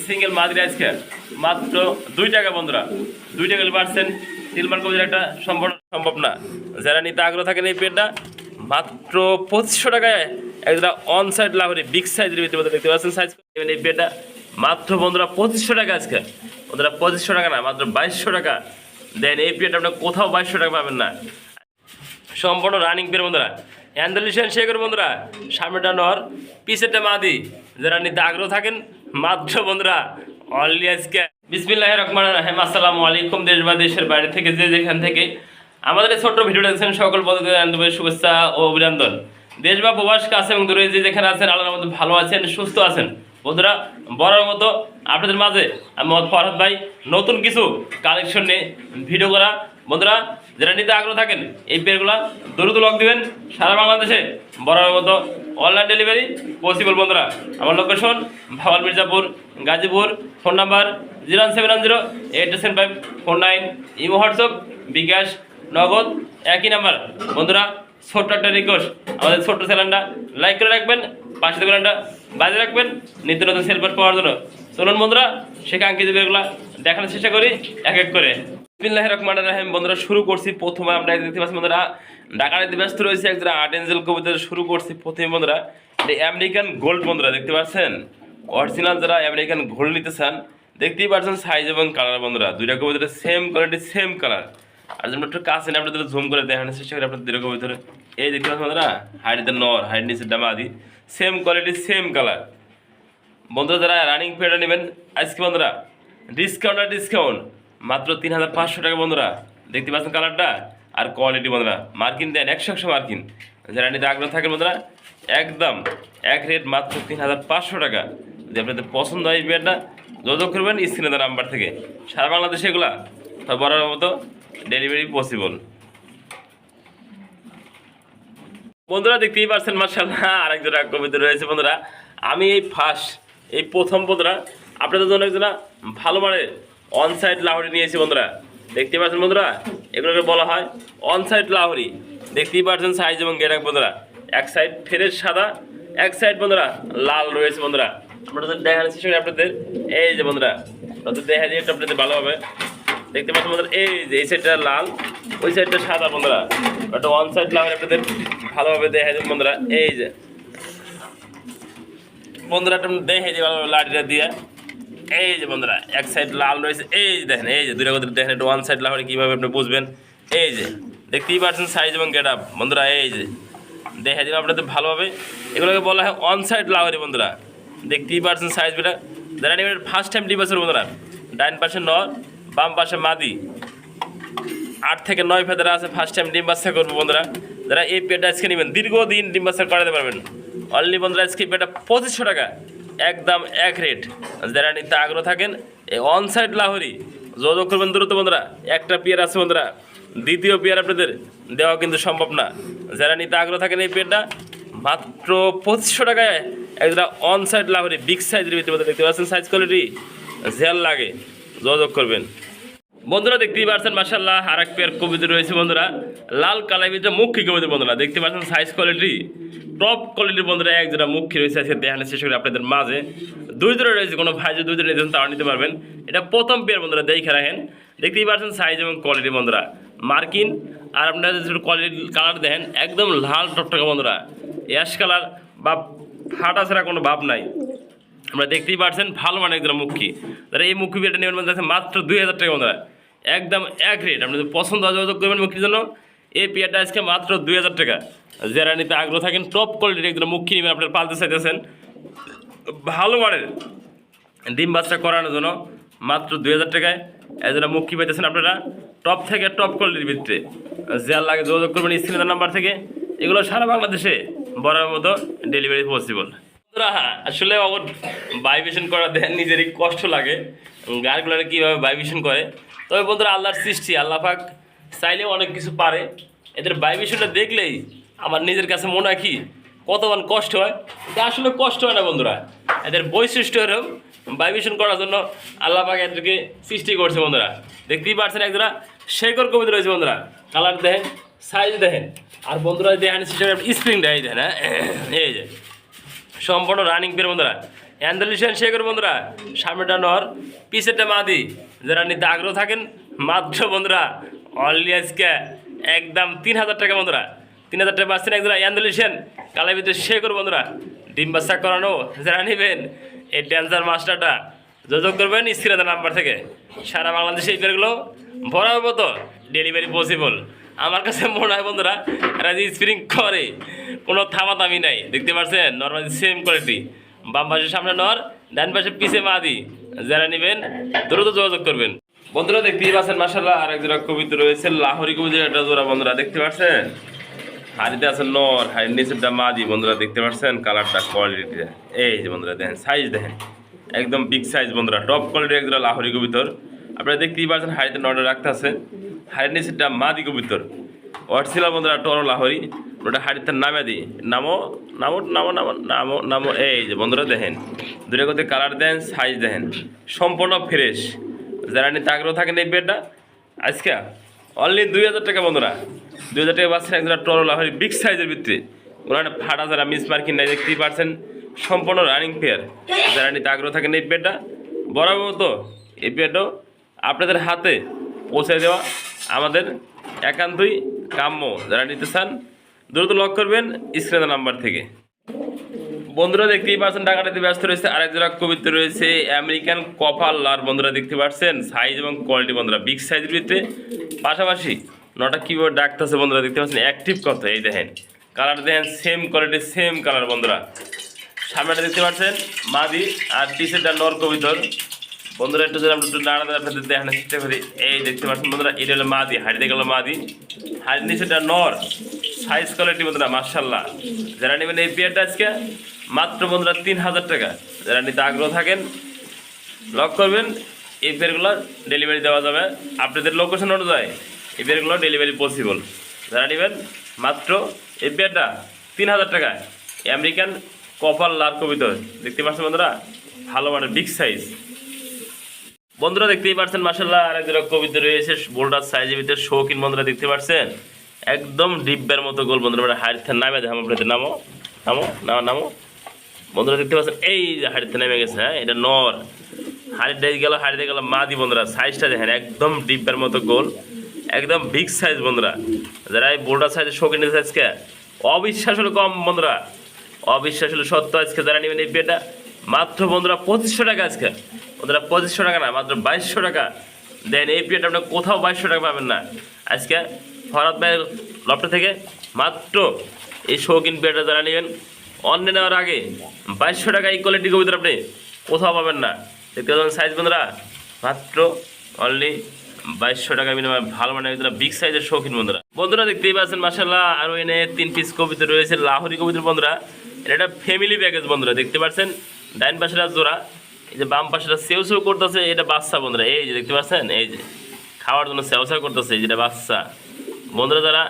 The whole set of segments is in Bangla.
সিঙ্গেল মাদির আজকে মাত্র 2 টাকা বন্ধুরা। 2 টাকা পার্সেন্ট সিলভার কবিতার একটা সম্ভব না। যারা নিতে আগ্রহ থাকেন এই পেয়ারটা মাত্র 2500 টাকায় একটা অন সাইড লাহোরি বিগ সাইজের ভিতরে দেখতে পাচ্ছেন সাইজ এই পেয়ারটা মাত্র বন্ধুরা 2500 টাকা আজকে বন্ধুরা। 2500 টাকা না, মাত্র 2200 টাকা দেন। এই পেয়ারটা আপনার কোথাও 2200 টাকা পাবেন না। সম্পূর্ণ রানিং পেয়ার বন্ধুরা। অ্যান্ডালিশিয়ান শেখর বন্ধুরা, সামনেটা নর পিছেরটা মাদি। যারা নিতে আগ্রহ থাকেন মাত্র বন্ধুরা অনলি আজকে। বিসমিল্লাহির রহমানির রহিম। আসসালামু আলাইকুম দেশ বা দেশের বাইরে থেকে যে যেখান থেকে আমাদের এই ছোট্ট ভিডিও দেখছেন সকল বন্ধুদের আন্তরিক শুভেচ্ছা ও অভিনন্দন। দেশ বা প্রবাস কাছে এবং দূরে যে যেখানে আছেন আল্লাহর মধ্যে ভালো আছেন সুস্থ আছেন বন্ধুরা। বড়ার মতো আপনাদের মাঝে আমি মোহাম্মদ ফরহাদ ভাই নতুন কিছু কালেকশন নিয়ে ভিডিও করা বন্ধুরা। যারা নিতে আগ্রহ থাকেন এই পেয়ারগুলো দ্রুত লক দিবেন। সারা বাংলাদেশে বরাবর মতো অনলাইন ডেলিভারি পসিবল বন্ধুরা। আমার location Bhawal Mirzapur Gazipur. Phone number 071087549। Imo WhatsApp bKash Nagad একই নাম্বার বন্ধুরা। ছোট্ট একটা রিকোয়েস্ট, আমাদের ছোট্ট চ্যানেলটা লাইক করে রাখবেন, পাশে বেলটা বাজে রাখবেন নিত্য নতুন সেলফার পাওয়ার জন্য। চলুন বন্ধুরা সেখানকে যেগুলো দেখানোর চেষ্টা করি এক এক করে। বিসমিল্লাহির রহমানির রহিম বন্ধুরা, শুরু করছি প্রথমে আমরা দেখতে পাচ্ছি বন্ধুরা ঢাকাতে ব্যস্ত রয়েছে একজন আর্ট এঞ্জেল কবিতা শুরু করছি প্রথমে বন্ধুরা। এই আমেরিকান গোল্ড বন্ধুরা দেখতে পাচ্ছেন অরিজিনাল। যারা আমেরিকান গোল্ড নিতে চান দেখতেই পাচ্ছেন সাইজ এবং কালার বন্ধুরা। দুইটা কবিতার সেম কোয়ালিটি সেম কালার। আর যেমন একটু কাছে নিয়ে আপনাদের জুম করে দেখানোর চেষ্টা করি আপনাদের দুইটা কবিতার। এই দেখতে পাচ্ছেন বন্ধুরা হাইটের নর হাইট নিচের ডামা আদি সেম কোয়ালিটি সেম কালার বন্ধুরা। যারা রানিং পেয়ারটা নেবেন আজকে বন্ধুরা ডিসকাউন্ট মাত্র 3500 টাকা বন্ধুরা। দেখতে পাচ্ছেন কালারটা আর কোয়ালিটি বন্ধুরা। মার্কিন দেন 100 মার্কিন। যারা নিতে আগ্রহ থাকেন বন্ধুরা একদম এক রেট মাত্র 3500 টাকা। যদি আপনাদের পছন্দ হয় এই পেয়ারটা যোগাযোগ করবেন স্ক্রিনে দেওয়া নাম্বার থেকে। সারা বাংলাদেশে এগুলা সব বরাবর মতো ডেলিভারি পসিবল বন্ধুরা। দেখতেই পাচ্ছেন মাশাআল্লাহ আরেক জোড়া কবিতা রয়েছে বন্ধুরা। আমি এই প্রথম বন্ধুরা আপনাদের জন্য একজোড়া ভালো মানের অন সাইড লাহোরি নিয়েছি বন্ধুরা। দেখতেই পাচ্ছেন বন্ধুরা এগুলোকে বলা হয় অন সাইড লাহোরি। দেখতেই পাচ্ছেন সাইজ এবং গেটাক বন্ধুরা। এক সাইড ফেরের সাদা, এক সাইড বন্ধুরা লাল রয়েছে বন্ধুরা। আপনাদের দেখানোর চেষ্টা করি আপনাদের। এই যে বন্ধুরা আপনাদের দেখা দিয়ে আপনাদের ভালোভাবে দেখতে পাচ্ছেন বন্ধুরা। এই যে এই সাইডটা লাল, ওই সাইডটা সাদা বন্ধুরা। ওটা ওয়ান সাইড লাহোরি আপনাদের ভালোভাবে দেখা যায় বন্ধুরা। এই যে বন্ধুরা একটা দেখে যে ভালোভাবে লাঠিটা দিয়ে এই যে বন্ধুরা এক সাইড লাল রয়েছে। এই যে দেখেন এই যে দুইটা কথা দেখেন একটু ওয়ান সাইড লাহোরি কীভাবে আপনি বুঝবেন। এই যে দেখতেই পাচ্ছেন সাইজ এবং গেট আপ বন্ধুরা। এই যে দেখা যাবে আপনাদের ভালোভাবে এগুলোকে বলা হয় অন সাইড লাহোরি বন্ধুরা। দেখতেই পাচ্ছেন সাইজ বেটা। যারা নেবেন ফার্স্ট টাইম ডিবাসের বন্ধুরা, ডাইন পাশে নর বাম পাশে মাদি, 8 থেকে 9 ফেদারা আছে। ফার্স্ট টাইম ডিম বাচ্চা করবো বন্ধুরা। যারা এই পেয়ারটা আজকে নেবেন দীর্ঘদিন ডিম বাচ্চা করাতে পারবেন অনলি বন্ধুরা। আজকে পেয়ারটা 2500 টাকা একদম এক রেট। যারা নিতে আগ্রহ থাকেন এই অন সাইড লাহোরি যোগাযোগ করবেন দ্রুত বন্ধুরা। একটা পেয়ার আছে বন্ধুরা, দ্বিতীয় পেয়ার আপনাদের দেওয়া কিন্তু সম্ভব না। যারা নিতে আগ্রহ থাকেন এই পেয়ারটা মাত্র 2500 টাকায় একটা অন সাইড লাহোরি বিগ সাইজের ভিতরে দেখতে পাচ্ছেন সাইজ কোয়ালিটি জেল লাগে যোগাযোগ করবেন বন্ধুরা। দেখতেই পাচ্ছেন মাশাআল্লাহ আর এক পেয়ার কবিতা রয়েছে বন্ধুরা। লাল কালার ভিতরে মুখী কবিতা বন্ধুরা। দেখতে পাচ্ছেন সাইজ কোয়ালিটি টপ কোয়ালিটির বন্ধুরা। এক জোড়া মুখী রয়েছে আজকে দেখানোর চেষ্টা করি আপনাদের মাঝে। 2 জোড়া রয়েছে, কোনো ভাই যদি 2 জোড়া নিতে তাও নিতে পারবেন। এটা প্রথম পেয়ার বন্ধুরা দেখে রাখেন। দেখতেই পাচ্ছেন সাইজ এবং কোয়ালিটি বন্ধুরা মার্কিন। আর আপনারা যদি কোয়ালিটি কালার দেখেন একদম লাল টকটকা বন্ধুরা, অ্যাশ কালার বা ফাটা ছাড়া কোনো ভাব নাই। আমরা দেখতেই পাচ্ছেন ভালো মানে একদম মুখী। তারা এই মুখী পেয়ারটা নেবেন বন্ধুরা মাত্র 2000 টাকা বন্ধুরা। একদম এক রেট। আপনি যদি পছন্দ হয় যোগাযোগ করবেন মুখির জন্য। এই পেয়ারটা আজকে মাত্র 2000 টাকা। যারা নিতে আগ্রহ থাকেন টপ কোয়ালিটির একদম মুখী নেবেন আপনারা পালতে চাইতেছেন ভালো মানের ডিম বাচ্চা করানোর জন্য মাত্র 2000 টাকায় এজন্য মুখী পাইতেছেন আপনারা টপ থেকে টপ কোয়ালিটির ভিতরে। যার লাগে যোগাযোগ করবেন স্ক্রিনের নাম্বার থেকে। এগুলো সারা বাংলাদেশে বরাবর মতো ডেলিভারি পসিবল। আসলে ওর ভাইব্রেশন করা দেন নিজেরই কষ্ট লাগে গাড়িগুলোর কীভাবে ভাইব্রেশন করে। তবে বন্ধুরা আল্লাহর সৃষ্টি, আল্লাহ পাক চাইলেও অনেক কিছু পারে। এদের ভাইব্রেশনটা দেখলেই আমার নিজের কাছে মনে হয় কি কতক্ষণ কষ্ট হয়। এটা আসলে কষ্ট হয় না বন্ধুরা, এদের বৈশিষ্ট্য এরকম ভাইব্রেশন করার জন্য আল্লাহ পাক এদেরকে সৃষ্টি করছে বন্ধুরা। দেখতেই পাচ্ছেন একজোড়া শেকর কবিতা রয়েছে বন্ধুরা। কালার দেখেন সাইজ দেখেন আর বন্ধুরা দেখেন স্প্রিং দেয় দেখেন। এই যে সম্পূর্ণ রানিং পেয়ার বন্ধুরা। অ্যান্ডালিশিয়ান শেখর বন্ধুরা, সামনেটা নর পিছেরটা মাদি। যারা নিতে আগ্রহ থাকেন মাত্র বন্ধুরা অনলি আজকে একদম 3,000 টাকা বন্ধুরা, 3,000 টাকা পাচ্ছেন একজোড়া অ্যান্ডালিশিয়ান কালের ভিতরে শেখর বন্ধুরা, ডিম বাচ্চা করানো। যারা নেবেন এই ড্যান্সার মাস্টারটা যোগাযোগ করবেন স্ক্রিনে নাম্বার থেকে। সারা বাংলাদেশে এই পেয়ারগুলো বরাবর মতো ডেলিভারি পসিবল। আমার কাছে মনে হয় বন্ধুরা এরা যে স্প্রিং করে কোনো থামাতামি নাই, দেখতে পাচ্ছেন নর্মালি সেম কোয়ালিটি। বাম পাশের সামনে নর, ডান পাশে পিছে মাদি। যারা নেবেন দ্রুত যোগাযোগ করবেন বন্ধুরা। দেখতেই পাচ্ছেন মাশাআল্লাহ আর এক জোড়া কবিতা রয়েছে, লাহোরি কবিতার একটা জোড়া বন্ধুরা দেখতে পাচ্ছেন। হাড়িতে আছে নর, হাড়ির নিচেরটা মাদি বন্ধুরা দেখতে পাচ্ছেন। কালারটা কোয়ালিটিটা এই যে বন্ধুরা দেখেন, সাইজ দেখেন একদম বিগ সাইজ বন্ধুরা, টপ কোয়ালিটির এক জোড়া লাহোরি কবিতর। আপনারা দেখতেই পাচ্ছেন হাড়িতে নরটা রাখতে আছে, হাড়ির নিচেরটা মাদি কবিতর। অর্ছিলা বন্ধুরা টর লাহোরি, ওটা হাড়িতে নামে দিই। নামো নামো নামো নামো নামো নামো এই যে বন্ধুরা দেখেন, দূরে কোথায় কালার দেন, সাইজ দেখেন সম্পূর্ণ ফ্রেশ। যারা নিতে আগ্রহ থাকেন এই বেডটা আজকে অনলি 2,000 টাকা বন্ধুরা, 2,000 টাকা পাচ্ছেন একজোড়া টর লাহোরি বিগ সাইজের ভিতরে। ওনার ফাটা যারা মিস মার্কিং নাই দেখতেই পাচ্ছেন, সম্পূর্ণ রানিং পেয়ার। যারা নিতে আগ্রহ থাকেন এই বেডটা বরাবর মতো এই বেডও আপনাদের হাতে পৌঁছে দেওয়া আমাদের একান্তই কাম্য। যারা নিতে চান দ্রুত লক করবেন স্ক্রিনের নাম্বার থেকে। বন্ধুরা দেখতেই পাচ্ছেন টাকাটাতে ব্যস্ত রয়েছে আরেক জোড়া কবিতা রয়েছে আমেরিকান কপাল লার বন্ধুরা দেখতে পাচ্ছেন। সাইজ এবং কোয়ালিটি বন্ধুরা বিগ সাইজের ভিতরে, পাশাপাশি নটা কিবোর্ড ডাকতেছে বন্ধুরা দেখতে পাচ্ছেন। অ্যাক্টিভ কত এই দেখেন, কালার দেখেন সেম কোয়ালিটি সেম কালার বন্ধুরা। সামনেটা দেখতে পাচ্ছেন মাদি আর পিছেরটা নর কবিতর বন্ধুরা। একটু যদি আমরা একটু নাড়া আপনাদের দেখানোর চেষ্টা করি, এই দেখতে পাচ্ছেন বন্ধুরা এটা হলো মাদি, হাড়িতে গেল মাদি, হাড়ির নিচেটা নর। সাইজ কোয়ালিটি বন্ধুরা মাশাআল্লাহ। যারা নেবেন এই পেয়ারটা আজকে মাত্র বন্ধুরা 3,000 টাকা। যারা নিতে আগ্রহ থাকেন লক করবেন, এই পেয়ারগুলো ডেলিভারি দেওয়া যাবে আপনাদের লোকেশন অনুযায়ী। এই পেয়ারগুলো ডেলিভারি পসিবল। যারা নেবেন মাত্র এই পেয়ারটা 3,000 টাকা। আমেরিকান কপাল লার কবিতা দেখতে পাচ্ছেন বন্ধুরা, ভালো মানের বিগ সাইজ বন্ধুরা দেখতেই পাচ্ছেন মাশাআল্লাহ। আর এক জোড়া কবিতা রয়েছে বোল্ডার সাইজের ভিতরে শৌখিন বন্ধুরা দেখতে পাচ্ছেন, একদম ডিব্বার মতো গোল বন্ধুরা। হাড়িতে নামে দেখাম আপনাদের, নামো নামো নামো নামো বন্ধুরা দেখতে পাচ্ছেন এই যে হাড়িতে নেমে গেছে। হ্যাঁ এটা নর, হাড়িতে গেল হাড়িতে গেল মাদি বন্ধুরা। সাইজটা দেখেন একদম ডিব্বার মতো গোল, একদম বিগ সাইজ বন্ধুরা। যারা এই বোল্ডার সাইজের শৌখিন আজকে অবিশ্বাস হলো কম বন্ধুরা, অবিশ্বাস হলো সত্য। আজকে যারা নেবেন এই বিয়েটা মাত্র বন্ধুরা 2,500 টাকা। আজকে বন্ধুরা 2,500 টাকা না, মাত্র 2,200 টাকা দেন। এই বিয়েটা আপনার কোথাও 2,200 টাকা পাবেন না। আজকে ফরাদ ভাইয়ের লফট থেকে মাত্র এই শৌখিন বিয়েটা যারা নেবেন অন্য নেওয়ার আগে 2,200 টাকা এই কোয়ালিটি কবিতা আপনি কোথাও পাবেন না। দেখতে পাচ্ছেন সাইজ বন্ধুরা মাত্র অনলি 2,200 টাকা বিনিময়ে ভালো মানে বিগ সাইজের শৌখিন বন্ধুরা। বন্ধুরা দেখতেই পাচ্ছেন মাশাআল্লাহ আরও এনে 3 পিস কবিতা রয়েছে লাহোরি কবিতার বন্ধুরা। এটা ফ্যামিলি প্যাকেজ বন্ধুরা দেখতে পাচ্ছেন। ডাইন পাশেটা জোড়া, এই যে বাম পাশেটা সেও সেও করতেছে, এটা বাচ্চা বন্ধুরা। এই যে দেখতে পাচ্ছেন এই যে খাওয়ার জন্য সেও সেও করতেছে, যেটা বাচ্চা বন্ধুরা। যারা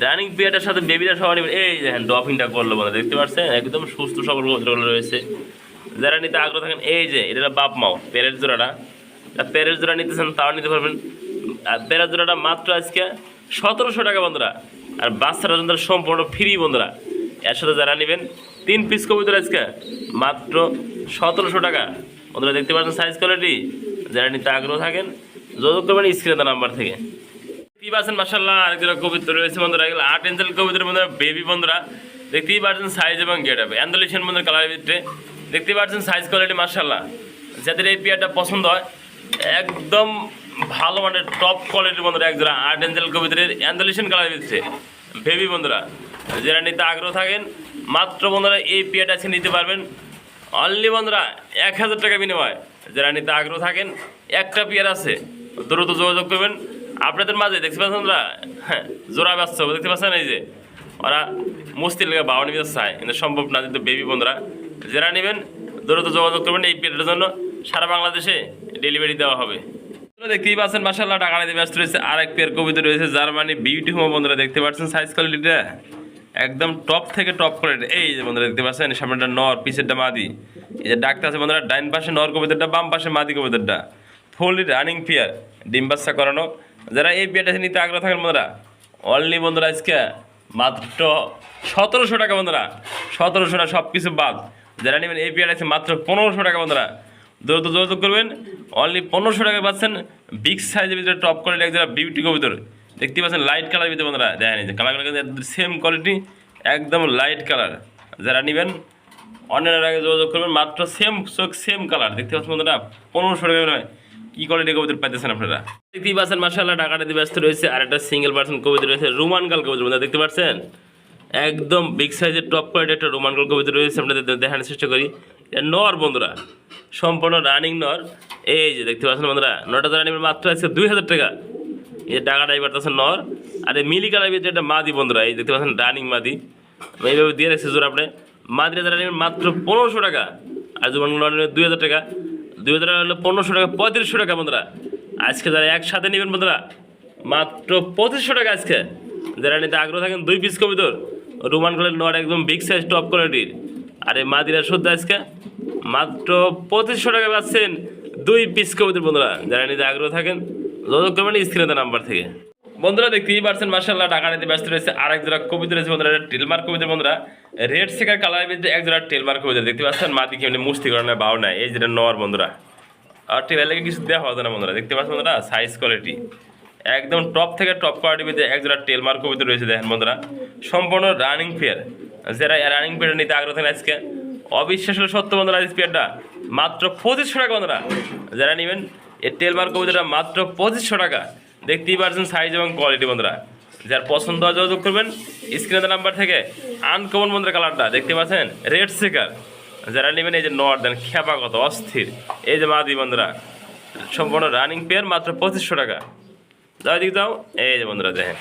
রানিং পিরিয়ডের সাথে বেবিটা সবাই নেবেন, এই যে ড্রপিংটা করলো বন্ধুরা দেখতে পাচ্ছেন, একদম সুস্থ সবল কবিতাগুলো রয়েছে। যারা নিতে আগ্রহ থাকেন এই যে এটা বাপ মাও পেরের জোড়াটা, পেরের জোড়া নিতেছেন তাও নিতে পারবেন। আর পেরের জোড়াটা মাত্র আজকে 1,700 টাকা বন্ধুরা। আর বাচ্চারা বন্ধুরা সম্পূর্ণ ফ্রি বন্ধুরা। এর সাথে যারা নেবেন 3 পিস কবিতার আজকে মাত্র 1,700 টাকা বন্ধুরা। দেখতে পাচ্ছেন সাইজ কোয়ালিটি। যারা নিতে আগ্রহ থাকেন যোগাযোগ করবেন স্ক্রিনে নাম্বার থেকে। দেখতেই পাচ্ছেন মাশাআল্লাহ আরেকজন কবিতা রয়েছে বন্ধুরা, এগুলো 8 ইঞ্চের কবিতার বন্ধুরা বেবি বন্ধুরা। দেখতেই পাচ্ছেন সাইজ এবং গেট আপ অ্যান্ডালিশিয়ান বন্ধুরা কালারের ভিতরে। দেখতে পাচ্ছেন সাইজ কোয়ালিটি মাশাআল্লাহ। যাদের এই পেয়ারটা পছন্দ হয় একদম ভালো মানের টপ কোয়ালিটির বন্ধুরা, একজোড়া 8 ইঞ্চের কবিতার অ্যান্ডালিশিয়ান কালারের ভিতরে বেবি বন্ধুরা। যারা নিতে আগ্রহ থাকেন মাত্র বন্ধুরা এই পেয়ারটা আছে নিতে পারবেন অনলি বন্ধুরা 1,000 টাকা বিনিময়। যারা নিতে আগ্রহ থাকেন একটা পেয়ার আছে, দ্রুত যোগাযোগ করবেন। আপনাদের মাঝে দেখতে পাচ্ছেন বন্ধুরা, হ্যাঁ জোড়া ব্যস্ত দেখতে পাচ্ছেন এই যে ওরা মুস্তির লেগে 52 মিটার চায়, কিন্তু সম্ভব না যেহেতু বেবি বন্ধুরা। যারা নেবেন দ্রুত যোগাযোগ করবেন, এই পেয়ারটার জন্য সারা বাংলাদেশে ডেলিভারি দেওয়া হবে। দেখতেই পাচ্ছেন মাশাআল্লাহ টাকা নিতে ব্যস্ত রয়েছে আর এক পেয়ার কবিতা রয়েছে জার্মানি বিউটি হোম বন্ধুরা। দেখতে পাচ্ছেন সাইজ কোয়ালিটিটা একদম টপ থেকে টপ কোয়ালিটি। এই যে বন্ধুরা দেখতে পাচ্ছেন সামনেটা নর পিছেরটা মাদি, এই যে ডাকতে আছে বন্ধুরা। ডাইন পাশে নর কবিতাটা, বাম পাশে মাদি কবিতাটা, ফুল রানিং পেয়ার ডিম বাচ্চা করানো। যারা এই পেয়ারটা নিতে আগ্রহ থাকেন বন্ধুরা অনলি বন্ধুরা আজকে মাত্র 1,700 টাকা বন্ধুরা। 1,700 না সব কিছু বাদ যারা নেবেন এই পেয়ার আছে মাত্র 1500 টাকা বন্ধুরা, দ্রুত যোগাযোগ করবেন। অনলি 1500 টাকা পাচ্ছেন বিগ সাইজের ভিতরে টপ কোয়ালিটি একজোড়া বিউটি কবুতর। দেখতে পাচ্ছেন লাইট কালার ভিতরে বন্ধুরা, দেখেন এই যে কালার সেম কোয়ালিটি, একদম লাইট কালার। যারা নেবেন অন্যের আগে যোগাযোগ করবেন, মাত্র সেম কালার। দেখতে পাচ্ছেন বন্ধুরা 1500 টাকা নয়, কি কোয়ালিটি কবুতর পাইতেছেন আপনারা। দেখতেই পাচ্ছেন মাশাআল্লাহ ঢাকাটাতে ব্যস্ত রয়েছে আর একটা সিঙ্গেল পার্সেন্ট কবুতর রয়েছে, রোমান গাল কবুতর বন্ধুরা দেখতে পাচ্ছেন, একদম বিগ সাইজের টপ কোয়ালিটি একটা রোমান গাল কবুতর রয়েছে। আপনাদের দেখানোর চেষ্টা করি, নর বন্ধুরা, সম্পূর্ণ রানিং নর। এই যে দেখতে পাচ্ছেন বন্ধুরা, নটা যারা নেবেন মাত্র আছে 2000 টাকা। এই টাকাটাই পারতেছেন নর, আর এই মিলি কালার ভিতরে একটা মাদি বন্ধুরা, এই দেখতে পাচ্ছেন রানিং মাদি, এইভাবে দিয়ে রাখছে জোর। আপনি মাদিরা যারা নেবেন মাত্র 1500 টাকা, আর জোর নেবেন 2000 টাকা। 2000 টাকা হলো 1500 টাকা, 3500 টাকা বন্ধুরা। আজকে যারা একসাথে নেবেন বন্ধুরা মাত্র 2500 টাকা আজকে। যারা নিতে আগ্রহ থাকেন 2 পিস কবুতর রোমান কালার নর, একদম বিগ সাইজ টপ কোয়ালিটির, আর এই মাদিরা শুদ্ধ আজকে মাত্র 2500 টাকা পাচ্ছেন 2 পিস কবুতর বন্ধুরা। যারা নিতে আগ্রহ থাকেন যোগাযোগ করবেন স্ক্রিনে দেওয়া নাম্বার থেকে। বন্ধুরা দেখতেই পাচ্ছেন মাশাআল্লাহ ঢাকা নিতে ব্যস্ত রয়েছে আর এক জোড়া কবুতর রয়েছে বন্ধুরা, টেলমার্ক কবুতর বন্ধুরা, রেড সেকার কালারের ভিতরে এক জোড়া টেলমার্ক কবুতর। দেখতে পাচ্ছেন মাদি কেমনি মুস্তি করানোর বাউ নাই, এই যেটা নর বন্ধুরা, আর টেলার লেগে কিছু দেওয়া হবে না বন্ধুরা। দেখতে পাচ্ছেন বন্ধুরা সাইজ কোয়ালিটি একদম টপ থেকে টপ কোয়ালিটির ভিতরে এক জোড়া টেলমার্ক কবুতর রয়েছে। দেখেন বন্ধুরা সম্পূর্ণ রানিং পেয়ার। যারা রানিং পেয়ার নিতে আগ্রহ থাকেন আজকে অবিশ্বাস হলো সত্য বন্ধুরা, এই পেয়ারটা মাত্র 2500 টাকা বন্ধুরা। যারা নেবেন এই টেলমার্ক কবুতরটা মাত্র 2500 টাকা। দেখতেই পাচ্ছেন সাইজ এবং কোয়ালিটি বন্ধুরা, যার পছন্দ হয় যোগাযোগ করবেন স্ক্রিনের নাম্বার থেকে। আনকমন বন্ধুরা কালারটা দেখতে পাচ্ছেন রেড সেকার। যারা নেবেন এই যে নর দেন খেপা কত অস্থির, এই যে মাদি বন্ধুরা সম্পূর্ণ রানিং পেয়ার মাত্র 2500 টাকা। যাও দিক দাও, এই যে বন্ধুরা দেখেন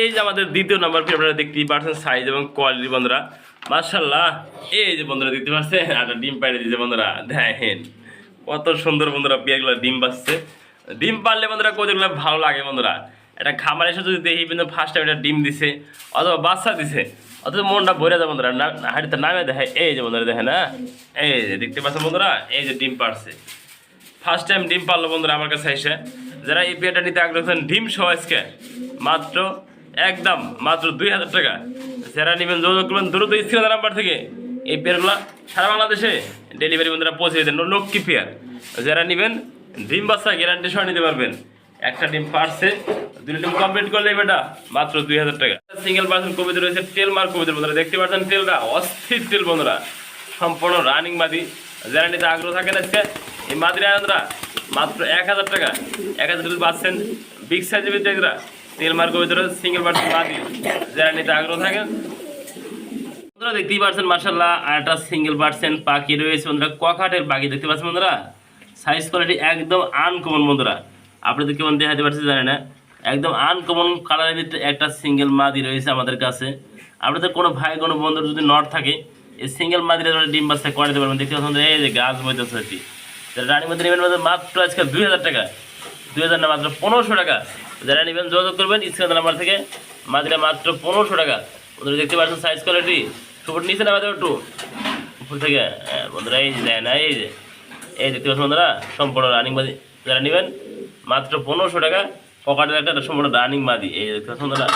এই যে আমাদের দ্বিতীয় নাম্বার পেয়ার, আপনারা দেখতেই পাচ্ছেন সাইজ এবং কোয়ালিটি বন্ধুরা মাশাআল্লাহ। এই যে বন্ধুরা দেখতে পাচ্ছেন একটা ডিম পাড়ে দিয়েছে বন্ধুরা, দেখেন কত সুন্দর বন্ধুরা পেয়ারগুলো ডিম পাচ্ছে। ডিম পারলে বন্ধুরা কোথাগুলো ভালো লাগে বন্ধুরা, একটা খামার এসে যদি দেখি কিন্তু ফার্স্ট টাইম একটা ডিম দিছে অথবা বাচ্চা দিছে, অথবা মনটা ভরে যায় বন্ধুরা, হাড়িতে নামে দেখে। এই যে বন্ধুরা দেখেন, হ্যাঁ এই যে দেখতে পাচ্ছেন বন্ধুরা, এই যে ডিম পারছে, ফার্স্ট টাইম ডিম পারলো বন্ধুরা আমার কাছে এসে। যারা এই পেয়ারটা নিতে আগ্রহ আছেন ডিম সহ আজকে মাত্র একদম মাত্র 2000 টাকা। যারা নেবেন যোগাযোগ করবেন দ্রুত স্ক্রিনের নাম্বার থেকে। এই পেয়ারগুলো সারা বাংলাদেশে ডেলিভারি বন্ধুরা পৌঁছে দেন, লক্ষ্মী পেয়ার। যারা নেবেন ডিম বাচ্চা গ্যারান্টি সহ নিতে পারবেন। একটা ডিম পারছে, 2টা ডিম কমপ্লিট করলে বেটা মাত্র 2000 টাকা। সিঙ্গেল পার্সেন্ট কবিতা রয়েছে টেলমার্ক কবিতা বন্ধুরা, দেখতে পাচ্ছেন টেলটা অস্থির টেল বন্ধুরা, সম্পূর্ণ রানিং মাদি। যারা নিতে আগ্রহ থাকেন আজকে এই মাদিরা বন্ধুরা মাত্র 1000 টাকা। 1000 টাকা পাচ্ছেন বিগ সাইজের ভিতরে টেলমার্ক কবিতা সিঙ্গেল পার্সেন্ট মাদি। যারা নিতে আগ্রহ থাকেন বন্ধুরা দেখতেই পাচ্ছেন মাশাআল্লাহ আর একটা সিঙ্গেল পার্সেন্ট পাখি রয়েছে বন্ধুরা, ককাটের পাখি দেখতে পাচ্ছেন বন্ধুরা, সাইজ কোয়ালিটি একদম আনকমন বন্ধুরা। আপনাদের কেমন দেখাতে পারছি জানি না, একদম আনকমন কালারের ভিতরে একটা সিঙ্গেল মাদি রয়েছে আমাদের কাছে। আপনাদের কোনো ভাই কোনো বন্ধুর যদি নট থাকে এই সিঙ্গেল মাদিরা ডিম বাচ্চা করে দিতে পারবেন। দেখতে পাচ্ছেন এই যে গাছ বইতেছে, রানী মাদি নেবেন মাত্র আজকে 2000 টাকা, 2000 না মাত্র 1500 টাকা। যারা নেবেন যোগাযোগ করবেন স্ক্রিনের নাম্বার থেকে। মাদিরা মাত্র 1500 টাকা বন্ধুরা, দেখতে পাচ্ছেন সাইজ কোয়ালিটি সুপুর নিচে নামাতে একটু উপর থেকে বন্ধুরা, এই যে দেয় না, এই যে এই দেখতে পাচ্ছেন বন্ধুরা সম্পূর্ণ রানিং মাদি। যারা নেবেন মাত্র 1500 টাকা, পকেটের একটা সম্পূর্ণ রানিং মাদি, এই দেখতে পাচ্ছেন বন্ধুরা।